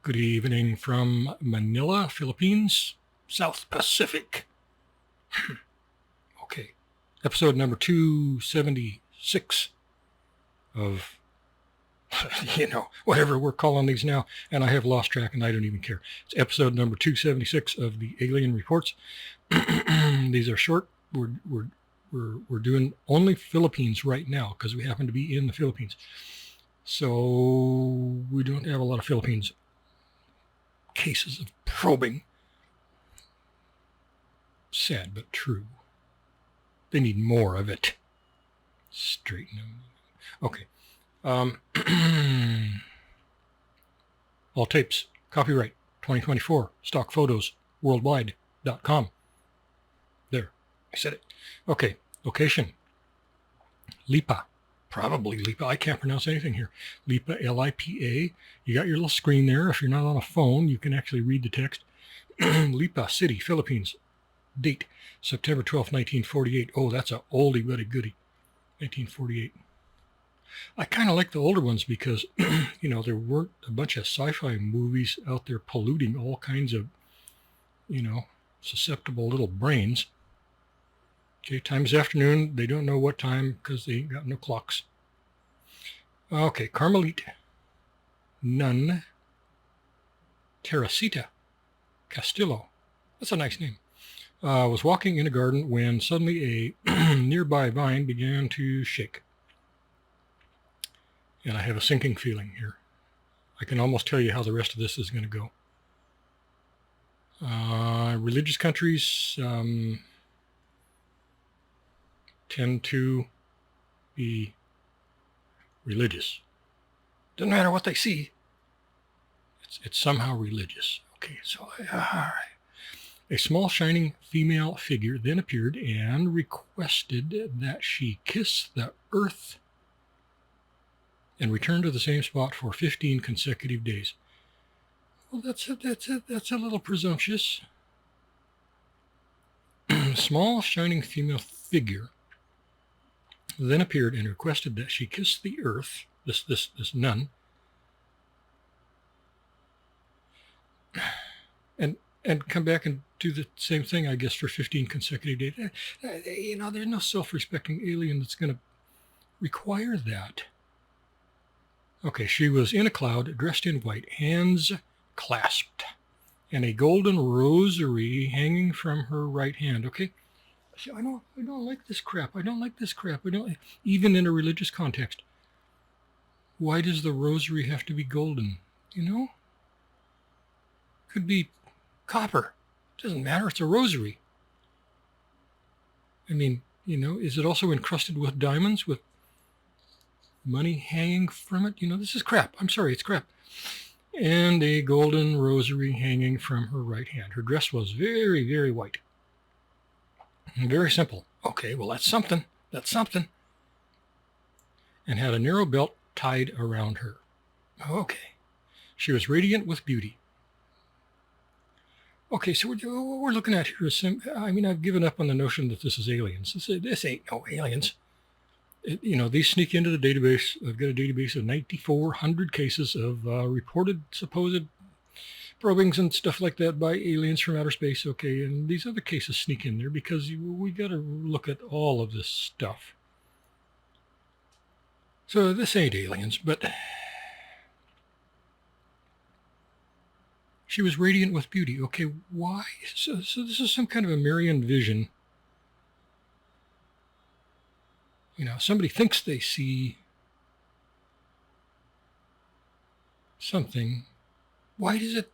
Good evening from Manila, Philippines, South Pacific. Okay, episode number 276 of, whatever we're calling these now, and I have lost track and I don't even care. It's episode number 276 of the Alien Reports. These are short. We're doing only Philippines right now because we happen to be in the Philippines. So we don't have a lot of Philippines cases of probing. Sad but true. They need more of it. Straighten them. Okay. All tapes. Copyright 2024. Stock photos. Worldwide.com. There. I said it. Okay. Location. Lipa. Probably Lipa. I can't pronounce anything here. Lipa, L-I-P-A. You got your little screen there. If you're not on a phone, you can actually read the text. Lipa City, Philippines. Date, September 12th, 1948. Oh, that's a oldie but a goodie. 1948. I kind of like the older ones because, there weren't a bunch of sci-fi movies out there polluting all kinds of, susceptible little brains. Okay, time is afternoon. They don't know what time because they ain't got no clocks. Okay, Carmelite, Nun, Teresita, Castillo. That's a nice name. Was walking in a garden when suddenly a nearby vine began to shake. And I have a sinking feeling here. I can almost tell you how the rest of this is going to go. Religious countries tend to be religious. Doesn't matter what they see. It's somehow religious. Okay, so all right. A small shining female figure then appeared and requested that she kiss the earth and return to the same spot for 15 consecutive days. Well, that's a little presumptuous. Small shining female figure then appeared and requested that she kiss the earth, this nun, and come back and do the same thing, I guess, for 15 consecutive days. There's no self-respecting alien that's going to require that. Okay, she was in a cloud, dressed in white, hands clasped, and a golden rosary hanging from her right hand. Okay, I don't like this crap. I don't even in a religious context. Why does the rosary have to be golden? Could be copper. Doesn't matter. It's a rosary. I mean, is it also encrusted with diamonds with money hanging from it? This is crap. I'm sorry, it's crap. And a golden rosary hanging from her right hand. Her dress was very, very white. Very simple. Okay, well, that's something. And had a narrow belt tied around her. Okay. She was radiant with beauty. Okay, so we're looking at here is I've given up on the notion that this is aliens. This ain't no aliens. These sneak into the database. I've got a database of 9,400 cases of reported supposed probings and stuff like that by aliens from outer space. Okay, and these other cases sneak in there because we got to look at all of this stuff. So this ain't aliens, but she was radiant with beauty. Okay, why? So this is some kind of a Marion vision. Somebody thinks they see something. Why does it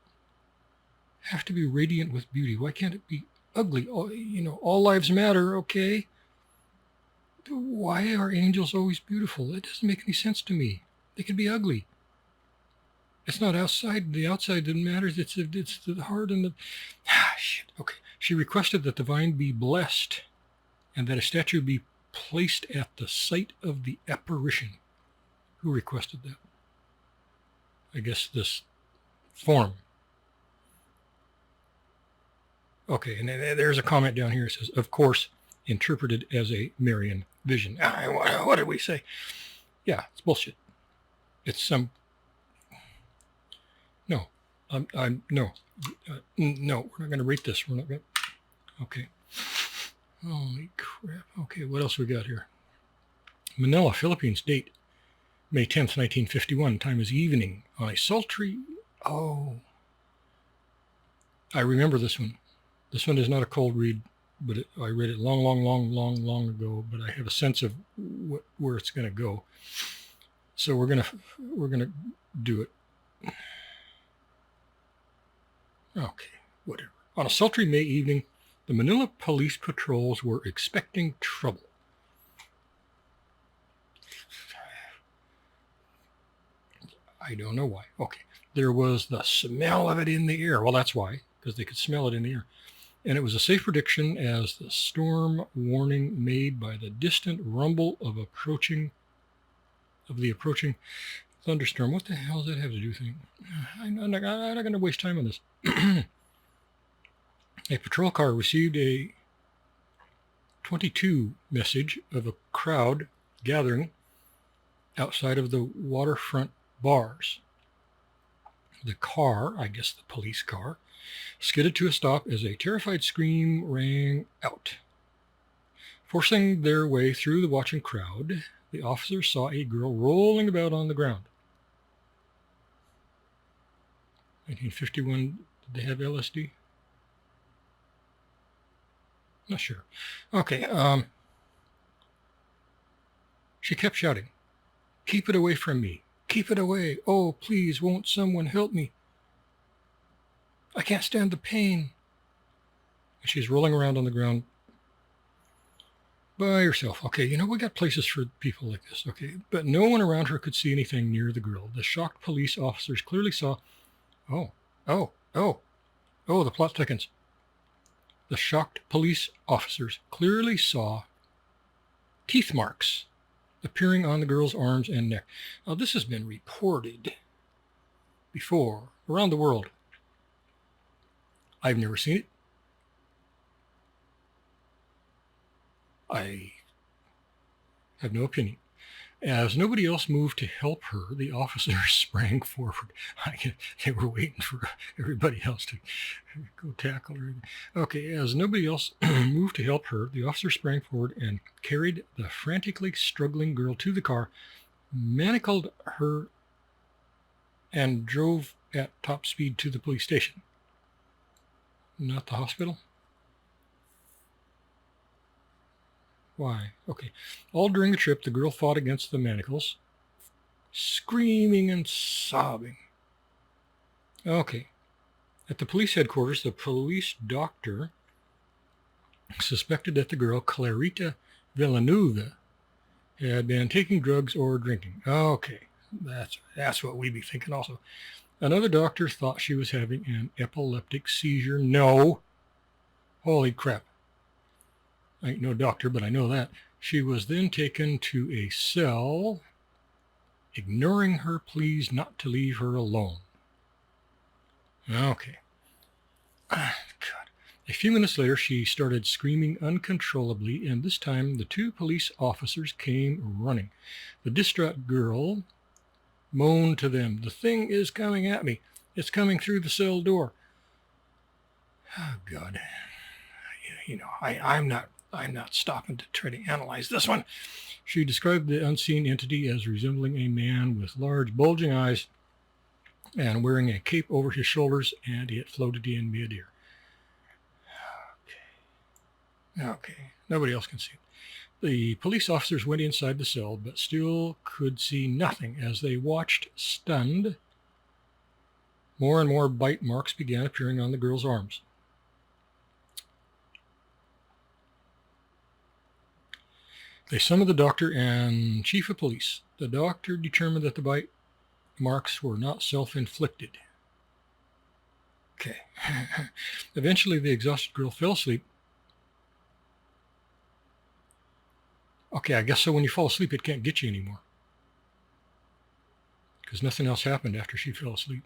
have to be radiant with beauty? Why can't it be ugly? All lives matter, okay? Why are angels always beautiful? It doesn't make any sense to me. They can be ugly. It's not outside. The outside that matters. It's the heart and the... shit. Okay. She requested that the vine be blessed and that a statue be placed at the site of the apparition. Who requested that? I guess this form. Okay, and there's a comment down here. It says, of course, interpreted as a Marion vision. What did we say? Yeah, it's bullshit. It's some... No, No, no, we're not going to rate this. We're not going to. Okay. Holy crap. Okay, what else we got here? Manila, Philippines. Date, May 10th, 1951. Time is evening on a sultry... Oh. I remember this one. This one is not a cold read, but I read it long ago, but I have a sense of where it's going to go. So we're gonna do it. Okay, whatever. On a sultry May evening, the Manila police patrols were expecting trouble. I don't know why. Okay. There was the smell of it in the air. Well, that's why, because they could smell it in the air. And it was a safe prediction as the storm warning made by the distant rumble of the approaching thunderstorm. What the hell does that have to do with anything? I'm not going to waste time on this. A patrol car received a 22 message of a crowd gathering outside of the waterfront bars. The car, I guess the police car, skidded to a stop as a terrified scream rang out. Forcing their way through the watching crowd, the officers saw a girl rolling about on the ground. 1951, did they have LSD? Not sure. Okay, she kept shouting, "Keep it away from me. Keep it away. Oh, please, won't someone help me? I can't stand the pain." And she's rolling around on the ground by herself. Okay, we got places for people like this. Okay, but no one around her could see anything near the girl. The shocked police officers clearly saw... Oh, the plot thickens. The shocked police officers clearly saw teeth marks appearing on the girl's arms and neck. Now, this has been reported before around the world. I've never seen it. I have no opinion. As nobody else moved to help her, the officers sprang forward. They were waiting for everybody else to go tackle her. Okay, as nobody else moved to help her, the officer sprang forward and carried the frantically struggling girl to the car, manacled her, and drove at top speed to the police station. Not the hospital? Why? Okay. All during the trip, the girl fought against the manacles, screaming and sobbing. Okay. At the police headquarters, the police doctor suspected that the girl, Clarita Villanueva, had been taking drugs or drinking. Okay. That's what we'd be thinking also. Another doctor thought she was having an epileptic seizure. No. Holy crap. I ain't no doctor, but I know that. She was then taken to a cell, ignoring her pleas not to leave her alone. Okay. God. A few minutes later, she started screaming uncontrollably, and this time the two police officers came running. The distraught girl moaned to them, "The thing is coming at me. It's coming through the cell door." Oh, God. I'm not stopping to try to analyze this one. She described the unseen entity as resembling a man with large bulging eyes and wearing a cape over his shoulders, and it floated in midair. Okay. Nobody else can see it. The police officers went inside the cell, but still could see nothing as they watched, stunned. More and more bite marks began appearing on the girl's arms. They summoned the doctor and chief of police. The doctor determined that the bite marks were not self-inflicted. Okay. Eventually, the exhausted girl fell asleep. Okay, I guess so when you fall asleep, it can't get you anymore, because nothing else happened after she fell asleep.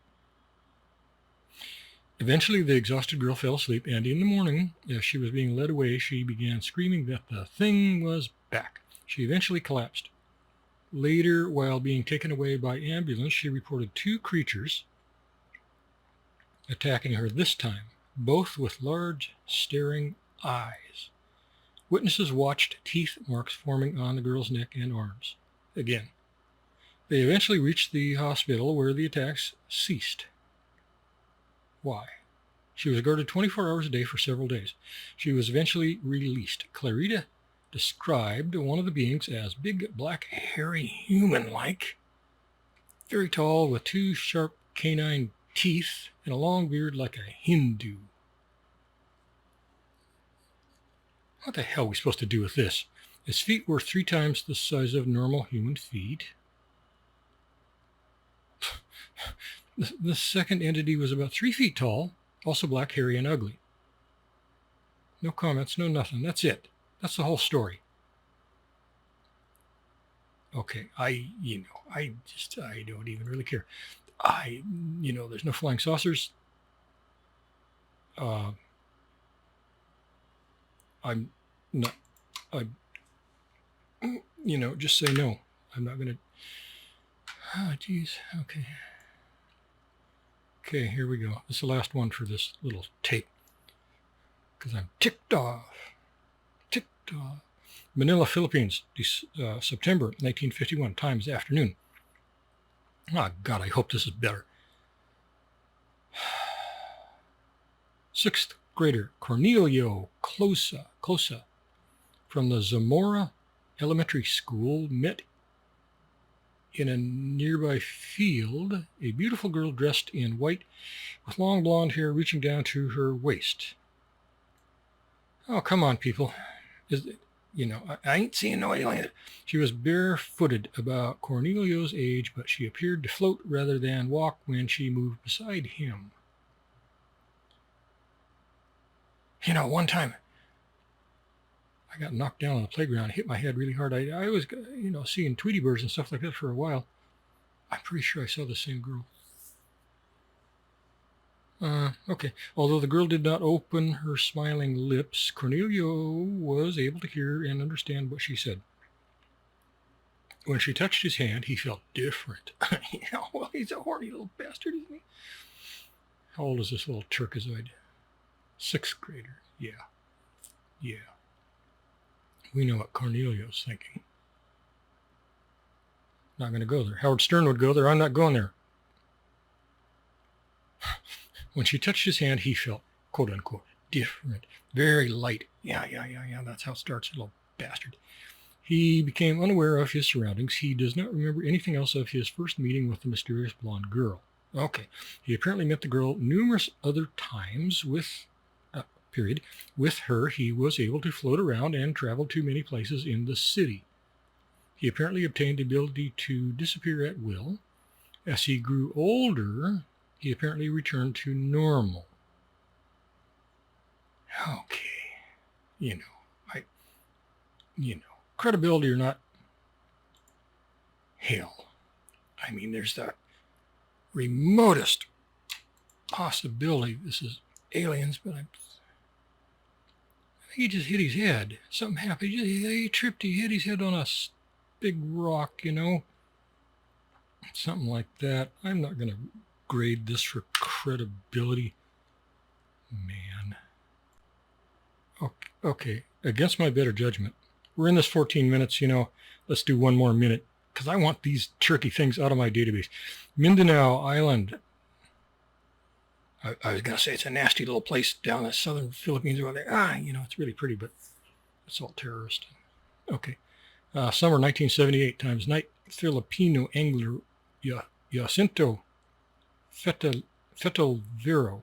Eventually, the exhausted girl fell asleep, and in the morning, as she was being led away, she began screaming that the thing was back. She eventually collapsed. Later, while being taken away by ambulance, she reported two creatures attacking her this time, both with large, staring eyes. Witnesses watched teeth marks forming on the girl's neck and arms. Again, they eventually reached the hospital where the attacks ceased. Why? She was guarded 24 hours a day for several days. She was eventually released. Clarita described one of the beings as big, black, hairy, human-like, very tall with 2 sharp canine teeth and a long beard like a Hindu. What the hell are we supposed to do with this? His feet were 3 times the size of normal human feet. The second entity was about 3 feet tall, also black, hairy, and ugly. No comments, no nothing. That's it. That's the whole story. Okay, I don't even really care. There's no flying saucers. I'm not, just say no. I'm not going to, geez, okay. Okay, here we go. This is the last one for this little tape, because I'm ticked off. Manila, Philippines, September 1951, times afternoon. Oh, God, I hope this is better. 6th grader Cornelio Closa from the Zamora Elementary School met in a nearby field a beautiful girl dressed in white with long blonde hair reaching down to her waist. Oh, come on, people. I ain't seeing no alien. She was barefooted, about Cornelio's age, but she appeared to float rather than walk when she moved beside him. One time I got knocked down on the playground, hit my head really hard. I was, seeing Tweety birds and stuff like that for a while. I'm pretty sure I saw the same girl. Okay. Although the girl did not open her smiling lips, Cornelio was able to hear and understand what she said. When she touched his hand, he felt different. Yeah, well, he's a horny little bastard, isn't he? How old is this little turkizoid? 6th grader. Yeah. We know what Cornelio's thinking. Not going to go there. Howard Stern would go there. I'm not going there. When she touched his hand, he felt, quote unquote, different, very light. Yeah. That's how it starts, little bastard. He became unaware of his surroundings. He does not remember anything else of his first meeting with the mysterious blonde girl. Okay. He apparently met the girl numerous other times with her. He was able to float around and travel to many places in the city. He apparently obtained the ability to disappear at will. As he grew older, he apparently returned to normal. Okay. Credibility or not, hell. I mean, there's that remotest possibility this is aliens, but I think he just hit his head. Something happened. He tripped, he hit his head on a big rock, Something like that. I'm not going to grade this for credibility. Man. Okay. Against my better judgment. We're in this 14 minutes, let's do one more minute, because I want these tricky things out of my database. Mindanao Island. I was going to say it's a nasty little place down in the southern Philippines over there. It's really pretty, but it's all terrorist. Okay. Summer 1978, times night. Filipino angler Jacinto Fetalvero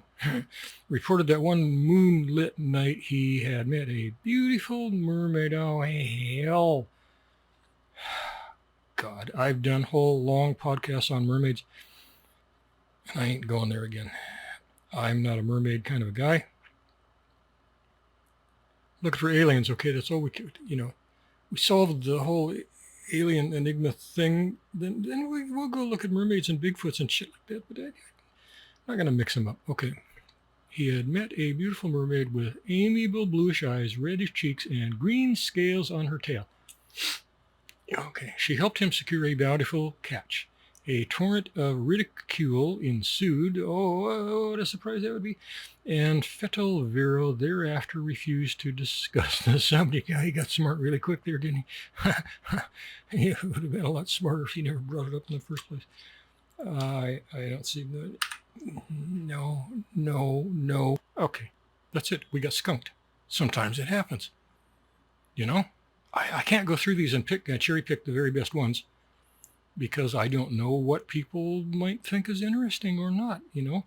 reported that one moonlit night he had met a beautiful mermaid. Oh, hell. God, I've done whole long podcasts on mermaids, and I ain't going there again. I'm not a mermaid kind of a guy. Looking for aliens, okay, that's all we could, we solved the whole alien enigma thing, then we'll go look at mermaids and Bigfoots and shit like that, but I'm not going to mix them up. Okay. He had met a beautiful mermaid with amiable bluish eyes, reddish cheeks, and green scales on her tail. Okay. She helped him secure a bountiful catch. A torrent of ridicule ensued. Oh, what a surprise that would be. And Fetal Vero thereafter refused to discuss the subject. Yeah, he got smart really quick there, didn't he? He would have been a lot smarter if he never brought it up in the first place. I don't see the... No. Okay, that's it. We got skunked. Sometimes it happens. You know? I can't go through these and cherry pick the very best ones, because I don't know what people might think is interesting or not, you know?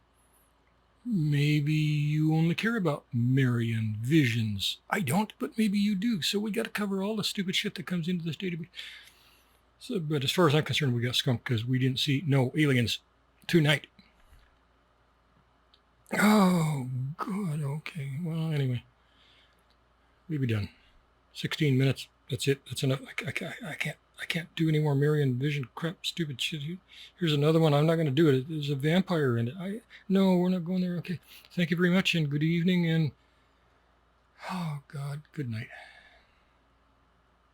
Maybe you only care about Marion Visions. I don't, but maybe you do. So we got to cover all the stupid shit that comes into this database. So, but as far as I'm concerned, we got skunked because we didn't see no aliens tonight. Oh, good. Okay. Well, anyway, we'll be done. 16 minutes. That's it. That's enough. I can't do any more Marion Vision crap, stupid shit. Here's another one. I'm not going to do it. There's a vampire in it. No, we're not going there. Okay. Thank you very much, and good evening, and oh God, good night.